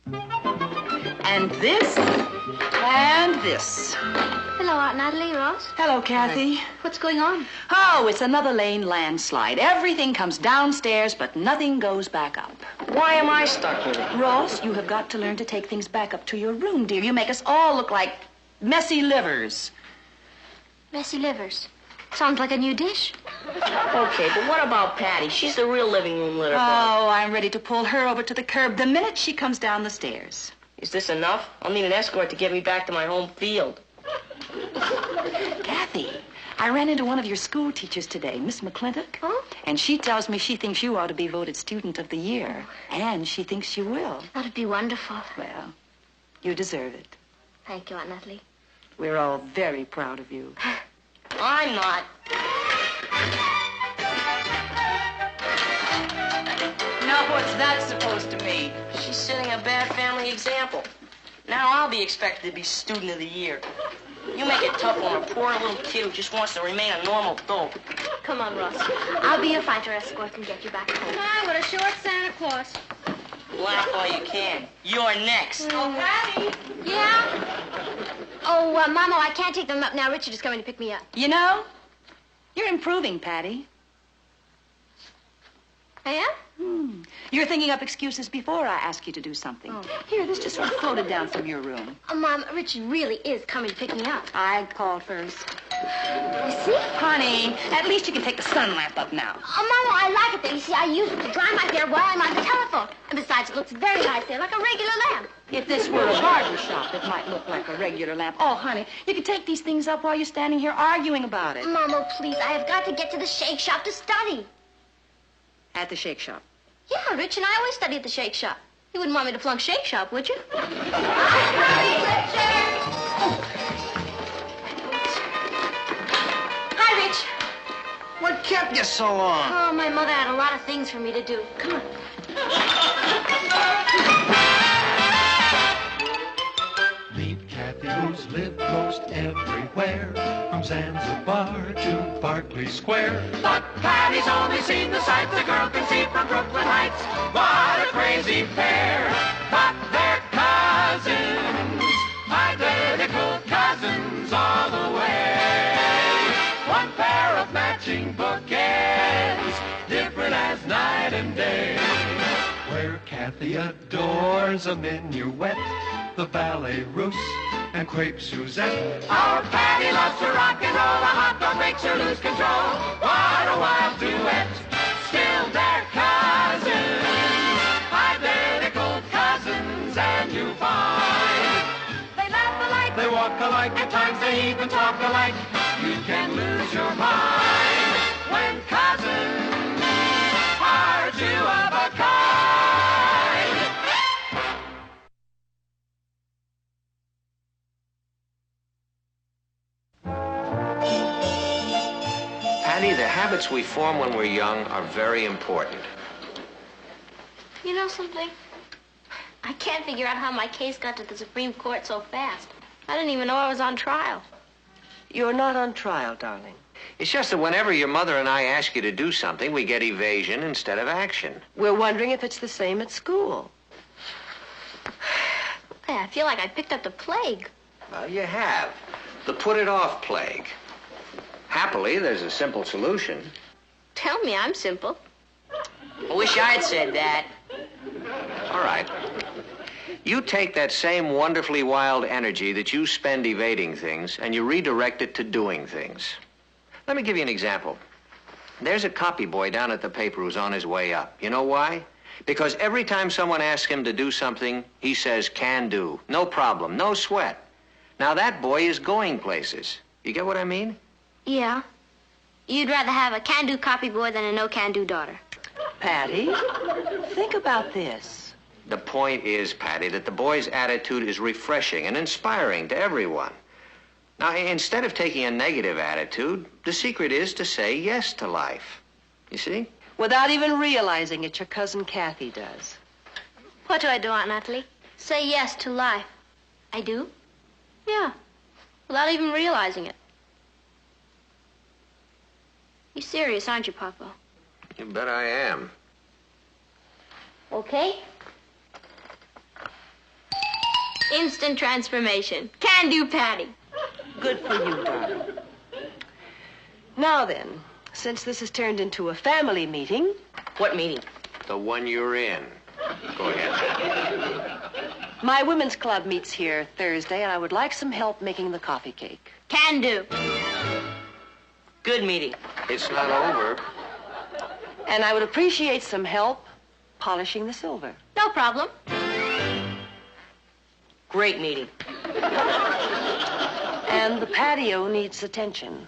And this, and this. Hello, Aunt Natalie, Ross. Hello, Kathy. What's going on? Oh, it's another lane landslide. Everything comes downstairs, but nothing goes back up. Why am I stuck with it? Ross, you have got to learn to take things back up to your room, dear. You make us all look like messy livers. Messy livers. Sounds like a new dish. Okay, but what about Patty? She's the real living room litter. Oh, I'm ready to pull her over to the curb the minute she comes down the stairs. Is this enough? I'll need an escort to get me back to my home field. Kathy, I ran into one of your school teachers today, Miss McClintock. Oh? And she tells me she thinks you ought to be voted Student of the Year. And she thinks you will. That'd be wonderful. Well, you deserve it. Thank you, Aunt Natalie. We're all very proud of you. I'm not. Now, what's that supposed to mean? She's setting a bad family example. Now I'll be expected to be Student of the Year. You make it tough on a poor little kid who just wants to remain a normal adult. Come on, Ross. I'll be your fighter escort and get you back home. Come on, with a short Santa Claus. Laugh all you can. You're next. Oh, Patty! Yeah? Oh, Mama, I can't take them up now. Richard is coming to pick me up. You know, you're improving, Patty. I am? You're thinking up excuses before I ask you to do something. Oh. Here, this just sort of floated down from your room. Mom, Richard really is coming to pick me up. I called first. You see? Honey, at least you can take the sun lamp up now. Mama, I like it there. You see, I use it to dry my hair while I'm on the telephone. And besides, it looks very nice there, like a regular lamp. If this were a barber shop, it might look like a regular lamp. Oh, honey, you can take these things up while you're standing here arguing about it. Mama, please, I have got to get to the shake shop to study. At the shake shop. Yeah, Rich and I always study at the shake shop. You wouldn't want me to flunk shake shop, would you? Hi, Rich. What kept you so long? Oh, my mother had a lot of things for me to do. Come on. Meet Kathy, who's lived most everywhere, from Zanzibar to Berkeley Square. But Patty's only seen the sights a girl can see from Brooklyn Heights. What a crazy pair! But they're cousins, identical cousins all the way. One pair of matching bookends, different as night and day. Where Kathy adores a minuet, the ballet russe, and crepe Suzette. Our Patty loves to rock and roll, a hot dog makes her lose control. What a wild duet, still they're cousins, identical cousins, and you find they laugh alike, they walk alike, at times they even talk alike. You can lose your mind when cousins are two of a kind. Patty, the habits we form when we're young are very important. You know something? I can't figure out how my case got to the Supreme Court so fast. I didn't even know I was on trial. You're not on trial, darling. It's just that whenever your mother and I ask you to do something, we get evasion instead of action. We're wondering if it's the same at school. Hey, I feel like I picked up the plague. Well, you have. The put-it-off plague. Happily, there's a simple solution. Tell me I'm simple. I wish I'd said that. All right. You take that same wonderfully wild energy that you spend evading things, and you redirect it to doing things. Let me give you an example. There's a copy boy down at the paper who's on his way up. You know why? Because every time someone asks him to do something, he says, can do. No problem, no sweat. Now that boy is going places. You get what I mean? Yeah. You'd rather have a can-do copy boy than a no-can-do daughter. Patty, think about this. The point is, Patty, that the boy's attitude is refreshing and inspiring to everyone. Now, instead of taking a negative attitude, the secret is to say yes to life. You see? Without even realizing it, your cousin Kathy does. What do I do, Aunt Natalie? Say yes to life. I do? Yeah. Without even realizing it. You're serious, aren't you, Papa? You bet I am. Okay. Instant transformation. Can do, Patty. Good for you, darling. Now then, since this has turned into a family meeting... What meeting? The one you're in. Go ahead. My women's club meets here Thursday, and I would like some help making the coffee cake. Can do. Good meeting. It's not over. And I would appreciate some help polishing the silver. No problem. Great meeting. And the patio needs attention.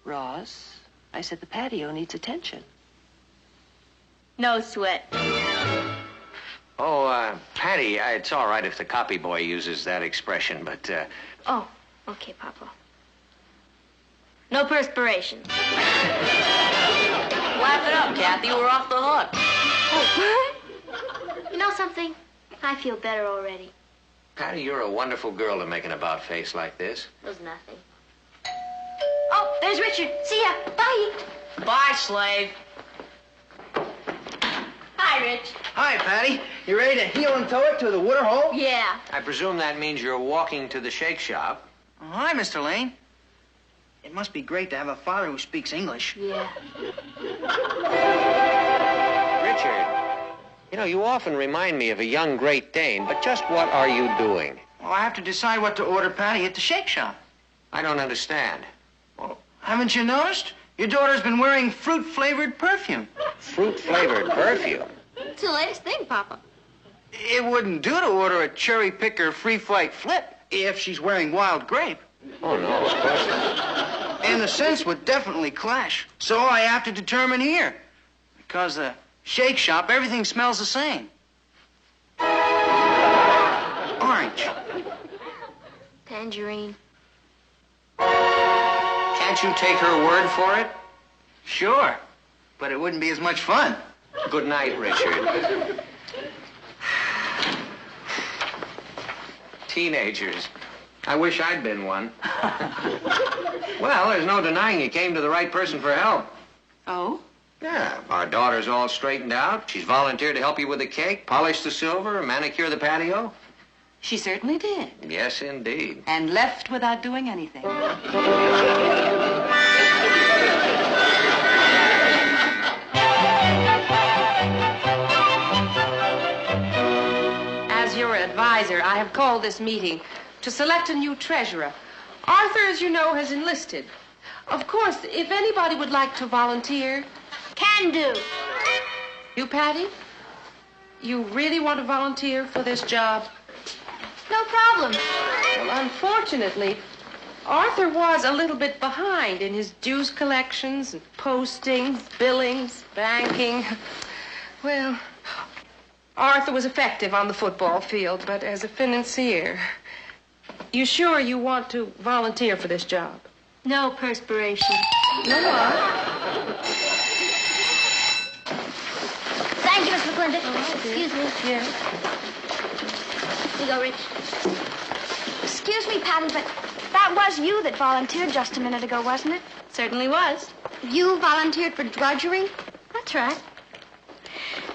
Ross, I said the patio needs attention. No sweat. Oh, Patty, it's all right if the copy boy uses that expression, but, Oh, okay, Papa. No perspiration. Laugh it up, Kathy. We're off the hook. Oh. You know something? I feel better already. Patty, you're a wonderful girl to make an about-face like this. It was nothing. Oh, there's Richard. See ya. Bye. Bye, slave. Hi, Rich. Hi, Patty. You ready to heel and toe it to the water hole? Yeah. I presume that means you're walking to the shake shop. Oh, hi, Mr. Lane. It must be great to have a father who speaks English. Yeah. Richard, you know, you often remind me of a young Great Dane, but just what are you doing? Well, I have to decide what to order Patty at the shake shop. I don't understand. Well, haven't you noticed? Your daughter's been wearing fruit-flavored perfume. Fruit-flavored perfume? It's the latest thing, Papa. It wouldn't do to order a cherry picker free flight flip if she's wearing wild grape. Oh, no, of course not. And the scents would definitely clash. So I have to determine here. Because the shake shop, everything smells the same. Orange. Tangerine. Can't you take her word for it? Sure. But it wouldn't be as much fun. Good night, Richard. Teenagers. I wish I'd been one. Well, there's no denying you came to the right person for help. Oh? Yeah, our daughter's all straightened out. She's volunteered to help you with the cake, polish the silver, manicure the patio. She certainly did. Yes, indeed. And left without doing anything. As your advisor, I have called this meeting to select a new treasurer. Arthur, as you know, has enlisted. Of course, if anybody would like to volunteer... Can do. You, Patty? You really want to volunteer for this job? No problem. Well, unfortunately, Arthur was a little bit behind in his dues collections, and postings, billings, banking. Well, Arthur was effective on the football field, but as a financier... You sure you want to volunteer for this job? No perspiration. No what? Thank you, Miss McClintock. Oh, Excuse me. Yeah. Here you go, Rich. Excuse me, Patty, but that was you that volunteered just a minute ago, wasn't it? Certainly was. You volunteered for drudgery? That's right.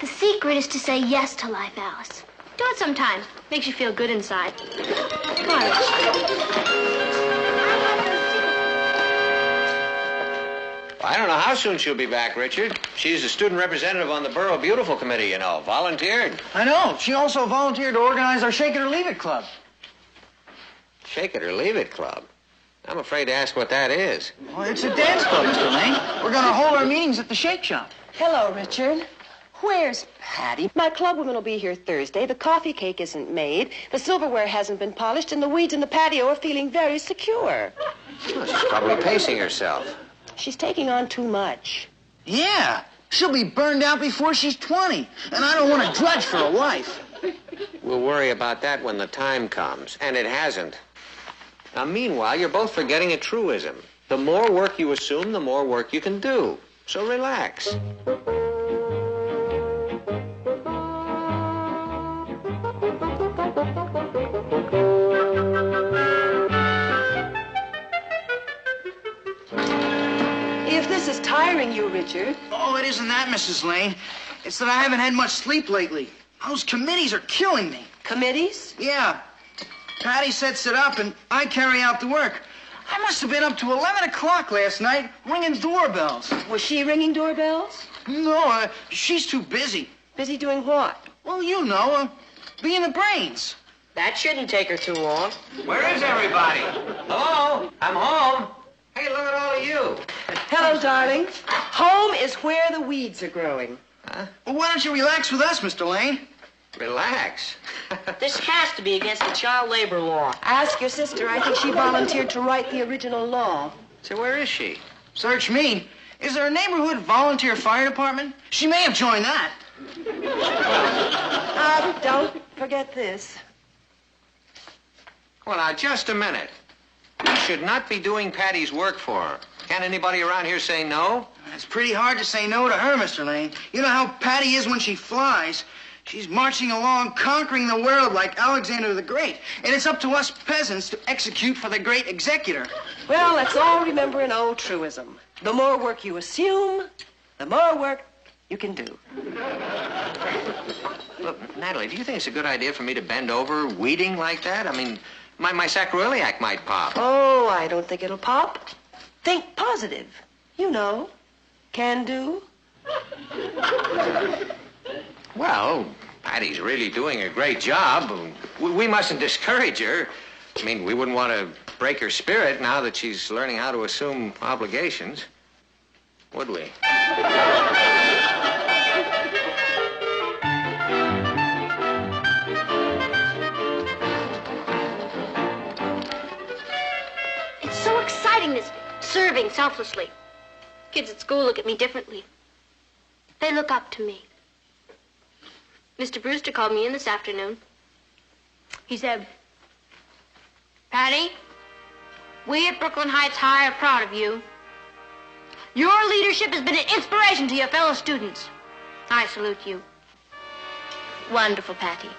The secret is to say yes to life, Alice. Do it sometime. Makes you feel good inside. Come on, Rich. I don't know how soon she'll be back, Richard. She's the student representative on the Borough Beautiful Committee, you know. Volunteered. I know. She also volunteered to organize our Shake It or Leave It Club. Shake It or Leave It Club. I'm afraid to ask what that is. Well, it's a dance club, Mr. Lane. We're going to hold our meetings at the Shake Shop. Hello, Richard. Where's Patty? My club women will be here Thursday. The coffee cake isn't made. The silverware hasn't been polished, and the weeds in the patio are feeling very secure. Well, she's probably pacing herself. She's taking on too much. Yeah. She'll be burned out before she's 20. And I don't want to drudge for a wife. We'll worry about that when the time comes, and it hasn't. Now, meanwhile, you're both forgetting a truism. The more work you assume, the more work you can do. So relax. If this is tiring you, Richard... Oh, it isn't that, Mrs. Lane. It's that I haven't had much sleep lately. Those committees are killing me. Committees? Yeah. Patty sets it up, and I carry out the work. I must have been up to 11 o'clock last night ringing doorbells. Was she ringing doorbells? No, she's too busy. Busy doing what? Well, you know, being the brains. That shouldn't take her too long. Where is everybody? Hello? I'm home. Hey, look at all of you. Hello, darling. Home is where the weeds are growing. Well, why don't you relax with us, Mr. Lane? Relax. This has to be against the child labor law. Ask your sister. I think she volunteered to write the original law. So where is she? Search me. Is there a neighborhood volunteer fire department? She may have joined that. Don't forget this. Well, now, just a minute. You should not be doing Patty's work for her. Can't anybody around here say no? It's pretty hard to say no to her, Mr. Lane. You know how Patty is when she flies. She's marching along, conquering the world like Alexander the Great. And it's up to us peasants to execute for the great executor. Well, let's all remember an old truism. The more work you assume, the more work you can do. Look, Natalie, do you think it's a good idea for me to bend over weeding like that? I mean, my sacroiliac might pop. Oh, I don't think it'll pop. Think positive. You know, can do. Well, Patty's really doing a great job. We mustn't discourage her. I mean, we wouldn't want to break her spirit now that she's learning how to assume obligations, would we? It's so exciting, this serving selflessly. Kids at school look at me differently. They look up to me. Mr. Brewster called me in this afternoon. He said, Patty, we at Brooklyn Heights High are proud of you. Your leadership has been an inspiration to your fellow students. I salute you. Wonderful, Patty.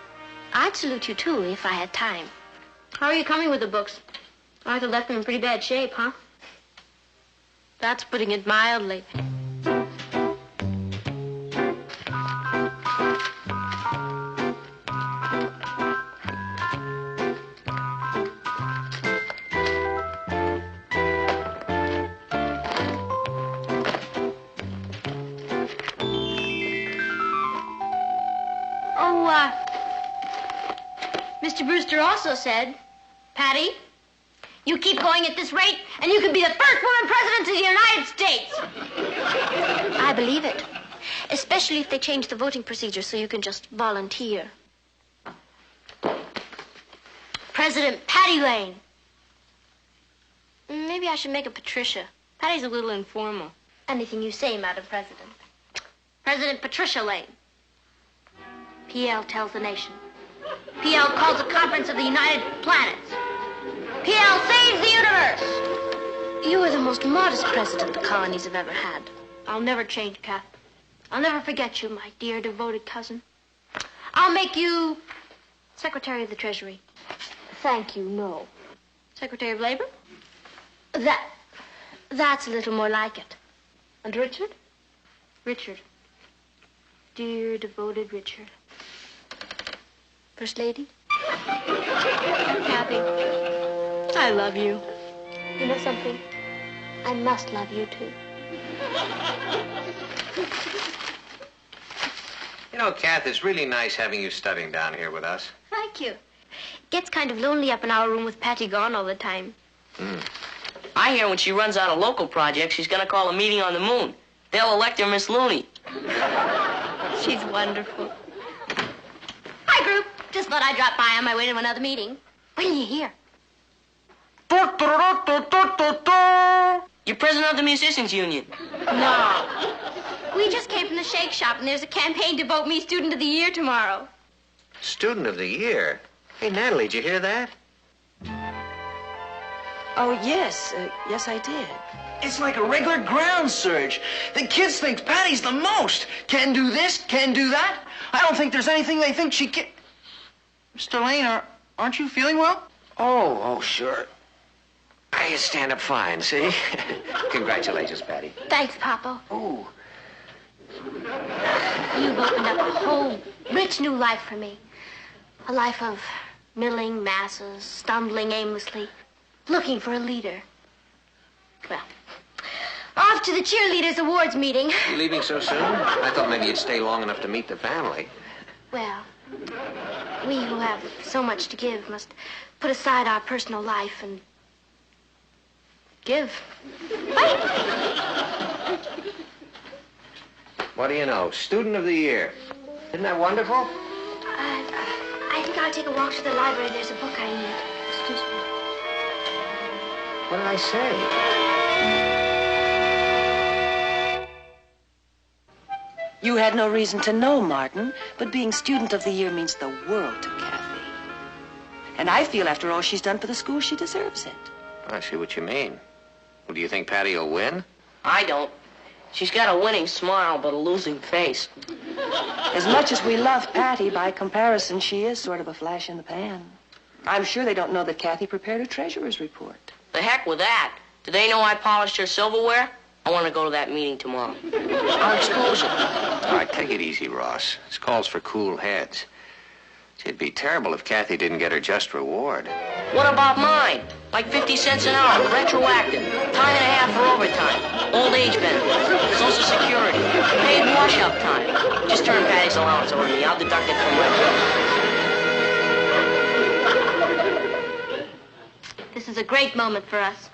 I'd salute you, too, if I had time. How are you coming with the books? Arthur left them in pretty bad shape, huh? That's putting it mildly. Mr. Brewster also said, Patty, you keep going at this rate, and you can be the first woman president of the United States. I believe it, especially if they change the voting procedure so you can just volunteer. President Patty Lane. Maybe I should make it Patricia. Patty's a little informal. Anything you say, Madam President. President Patricia Lane. PL tells the nation. PL calls a conference of the United Planets. PL saves the universe. You are the most modest president the colonies have ever had. I'll never change, Kath. I'll never forget you, my dear, devoted cousin. I'll make you Secretary of the Treasury. Thank you, no. Secretary of Labor? That's a little more like it. And Richard? Richard. Dear, devoted Richard. First Lady? Kathy, I love you. You know something? I must love you, too. You know, Kath, it's really nice having you studying down here with us. Thank you. It gets kind of lonely up in our room with Patty gone all the time. I hear when she runs out of local projects, she's going to call a meeting on the moon. They'll elect her Miss Looney. She's wonderful. Hi, group. Just thought I'd drop by on my way to another meeting. When are you here? You're president of the Musicians Union. No. We just came from the shake shop, and there's a campaign to vote me Student of the Year tomorrow. Student of the Year? Hey, Natalie, did you hear that? Oh, yes. Yes, I did. It's like a regular ground surge. The kids think Patty's the most. Can do this, can do that. I don't think there's anything they think she can... Mr. Lane, aren't you feeling well? Oh, sure. I stand up fine, see? Congratulations, Patty. Thanks, Papa. Oh. You've opened up a whole rich new life for me. A life of milling masses, stumbling aimlessly, looking for a leader. Well, off to the cheerleaders' awards meeting. You leaving so soon? I thought maybe you'd stay long enough to meet the family. Well, we who have so much to give must put aside our personal life and give. Wait! What do you know? Student of the Year. Isn't that wonderful? I think I'll take a walk to the library. There's a book I need. Excuse me. What did I say? You had no reason to know, Martin, but being Student of the Year means the world to Kathy. And I feel after all she's done for the school, she deserves it. I see what you mean. Well, do you think Patty will win? I don't. She's got a winning smile, but a losing face. As much as we love Patty, by comparison, she is sort of a flash in the pan. I'm sure they don't know that Kathy prepared a treasurer's report. The heck with that. Do they know I polished her silverware? I want to go to that meeting tomorrow. I'll expose her. All right, take it easy, Ross. This calls for cool heads. It'd be terrible if Kathy didn't get her just reward. What about mine? Like 50 cents an hour, retroactive, time and a half for overtime, old age benefits, Social Security, paid wash-up time. Just turn Patty's allowance over to me. I'll deduct it from my bill. This is a great moment for us.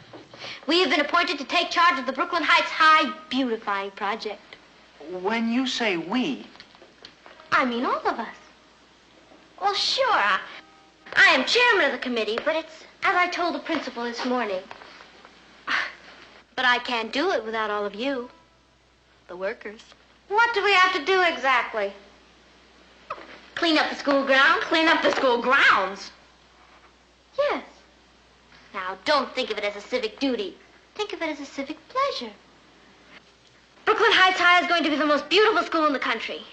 We have been appointed to take charge of the Brooklyn Heights High Beautifying Project. When you say we, I mean all of us. Well, sure, I am chairman of the committee, but it's as I told the principal this morning. But I can't do it without all of you, the workers. What do we have to do exactly? Clean up the school grounds. Clean up the school grounds? Yes. Now, don't think of it as a civic duty. Think of it as a civic pleasure. Brooklyn Heights High is going to be the most beautiful school in the country.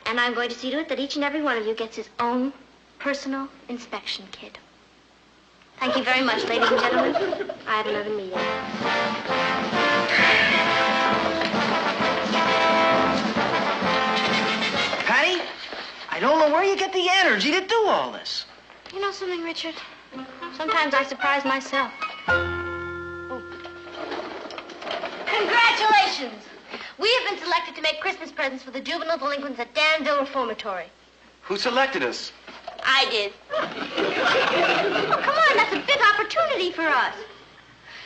And I'm going to see to it that each and every one of you gets his own personal inspection kit. Thank you very much, ladies and gentlemen. I have another meeting. Patty, I don't know where you get the energy to do all this. You know something, Richard? Sometimes I surprise myself. Oh. Congratulations! We have been selected to make Christmas presents for the juvenile delinquents at Danville Reformatory. Who selected us? I did. Come on, that's a big opportunity for us.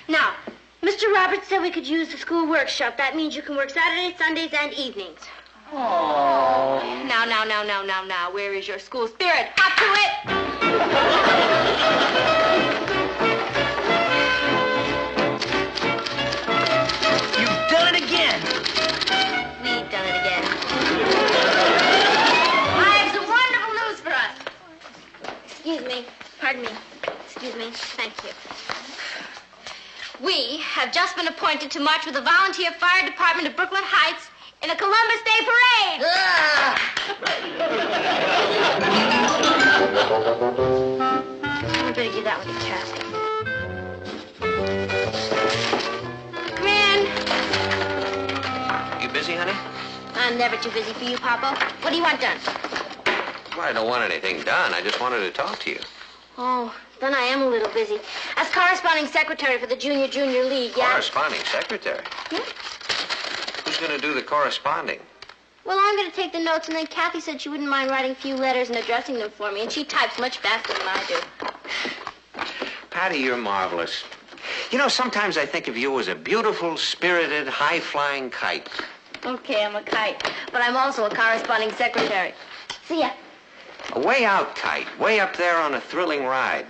Now, Mr. Roberts said we could use the school workshop. That means you can work Saturdays, Sundays, and evenings. Oh. Now. Where is your school spirit? Up to it! You've done it again. We've done it again. I have some wonderful news for us. Excuse me. Pardon me. Excuse me. Thank you. We have just been appointed to march with the Volunteer Fire Department of Brooklyn Heights in a Columbus Day parade. I better give that one to Kathy. Come in. You busy, honey? I'm never too busy for you, Papa. What do you want done? Well, I don't want anything done. I just wanted to talk to you. Oh, then I am a little busy. As corresponding secretary for the Junior League, yeah? Corresponding secretary? Yeah. Who's going to do the corresponding? Well, I'm going to take the notes, and then Kathy said she wouldn't mind writing a few letters and addressing them for me, and she types much faster than I do. Patty, you're marvelous. You know, sometimes I think of you as a beautiful, spirited, high-flying kite. Okay, I'm a kite, but I'm also a corresponding secretary. See ya. A way out kite, way up there on a thrilling ride.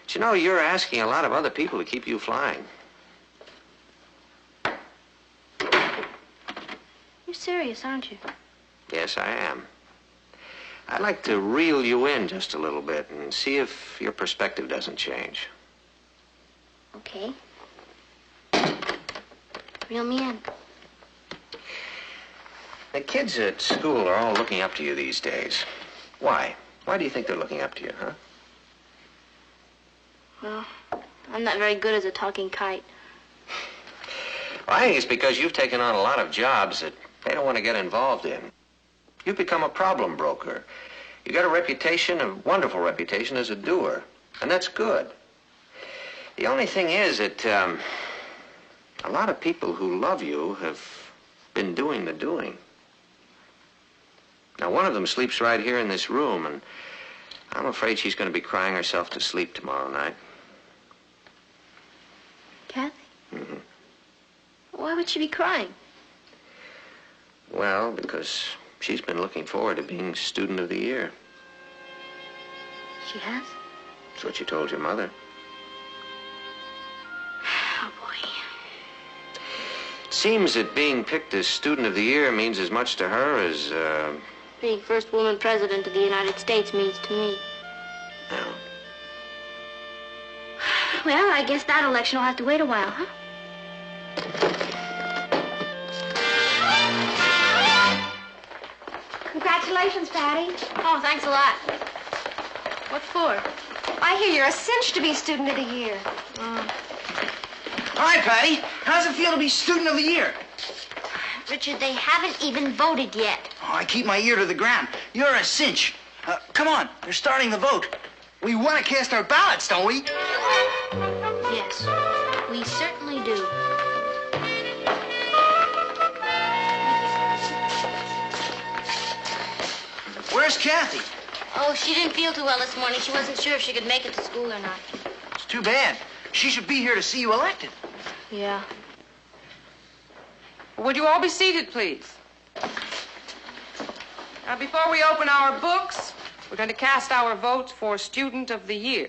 But you know, you're asking a lot of other people to keep you flying. You're serious, aren't you? Yes, I am. I'd like to reel you in just a little bit and see if your perspective doesn't change. Okay. Reel me in. The kids at school are all looking up to you these days. Why? Why do you think they're looking up to you, huh? Well, I'm not very good as a talking kite. Well, I think it's because you've taken on a lot of jobs that they don't want to get involved in. You've become a problem broker. You got a reputation, a wonderful reputation as a doer, and that's good. The only thing is that a lot of people who love you have been doing the doing. Now, one of them sleeps right here in this room, and I'm afraid she's going to be crying herself to sleep tomorrow night. Kathy? Mm-hmm. Why would she be crying? Well, because she's been looking forward to being Student of the Year. She has? That's what you told your mother. Oh, boy. It seems that being picked as Student of the Year means as much to her as, Being first woman president of the United States means to me. well, Well, I guess that election will have to wait a while, huh? Congratulations, Patty. Oh, thanks a lot. What for? I hear you're a cinch to be Student of the Year. Hi, Patty. How's it feel to be Student of the Year? Richard, they haven't even voted yet. Oh, I keep my ear to the ground. You're a cinch. Come on, they're starting the vote. We want to cast our ballots, don't we? Yes, we certainly do. Where's Kathy? Oh, she didn't feel too well this morning. She wasn't sure if she could make it to school or not. It's too bad. She should be here to see you elected. Yeah. Would you all be seated, please? Now, before we open our books, we're going to cast our votes for Student of the Year.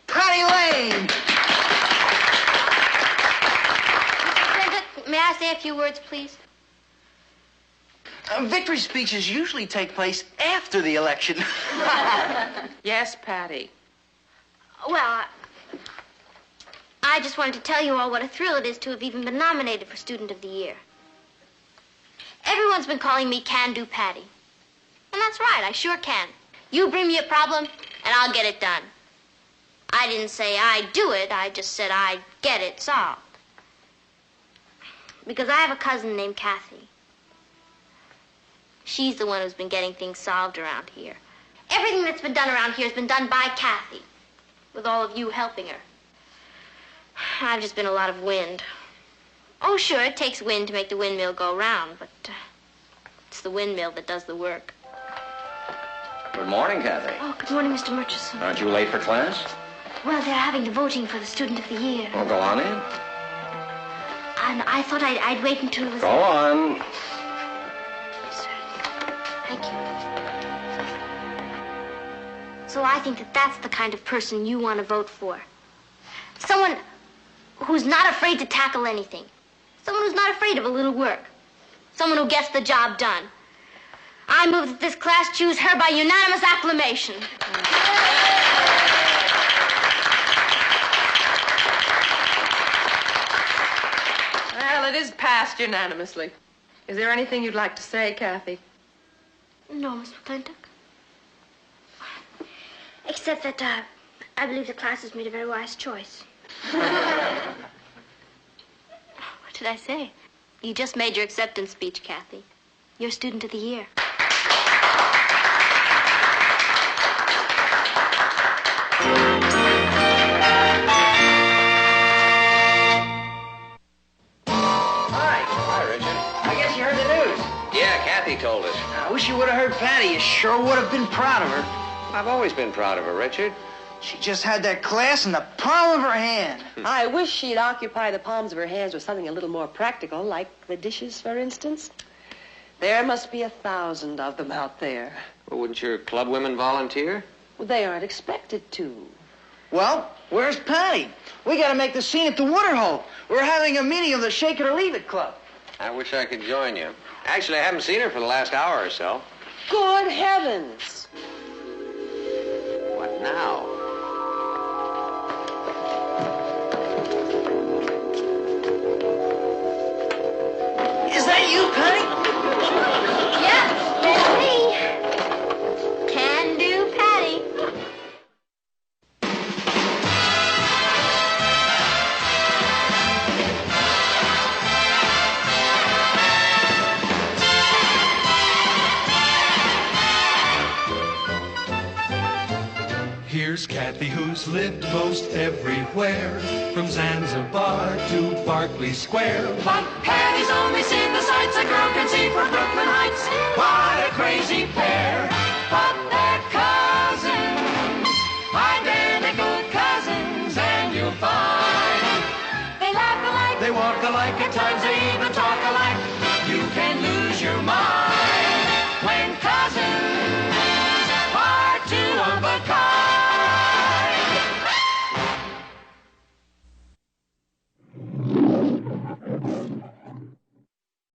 Patty Lane! Mr. President, may I say a few words, please? Victory speeches usually take place after the election. Yes, Patty. Well, I just wanted to tell you all what a thrill it is to have even been nominated for Student of the Year. Everyone's been calling me Can-Do Patty. And that's right, I sure can. You bring me a problem, and I'll get it done. I didn't say I'd do it, I just said I'd get it solved. Because I have a cousin named Kathy. She's the one who's been getting things solved around here. Everything that's been done around here has been done by Kathy, with all of you helping her. I've just been a lot of wind. Oh, sure, it takes wind to make the windmill go round, but it's the windmill that does the work. Good morning, Kathy. Oh, good morning, Mr. Murchison. Aren't you late for class? Well, they're having the voting for the Student of the Year. Well, go on in. And I thought I'd wait until it was... Go on. Yes, sir. Thank you. So I think that that's the kind of person you want to vote for. Someone who's not afraid to tackle anything. Someone who's not afraid of a little work. Someone who gets the job done. I move that this class choose her by unanimous acclamation. Well, it is passed unanimously. Is there anything you'd like to say, Kathy? No, Miss McClintock. Except that I believe the class has made a very wise choice. What did I say? You just made your acceptance speech, Kathy. You're Student of the Year. Hi, Richard. I guess you heard the news. Yeah, Kathy told us. I wish you would have heard Patty. You sure would have been proud of her. I've always been proud of her, Richard. She just had that class in the palm of her hand. I wish she'd occupy the palms of her hands with something a little more practical, like the dishes, for instance. There must be 1,000 of them out there. Well, wouldn't your club women volunteer? Well, they aren't expected to. Well, where's Patty? We got to make the scene at the Waterhole. We're having a meeting of the Shake It or Leave It Club. I wish I could join you. Actually, I haven't seen her for the last hour or so. Good heavens! What now? Is that you, Patty? Yep, that's me. Can-do Patty. Here's Kathy, who's lived most everywhere, from Zanzibar to Berkeley Square. But Patty's only seen the sights a girl can see from Brooklyn Heights. What a crazy pair, but they're cousins, identical cousins, and you'll find they laugh alike, They walk alike, at times they even talk alike.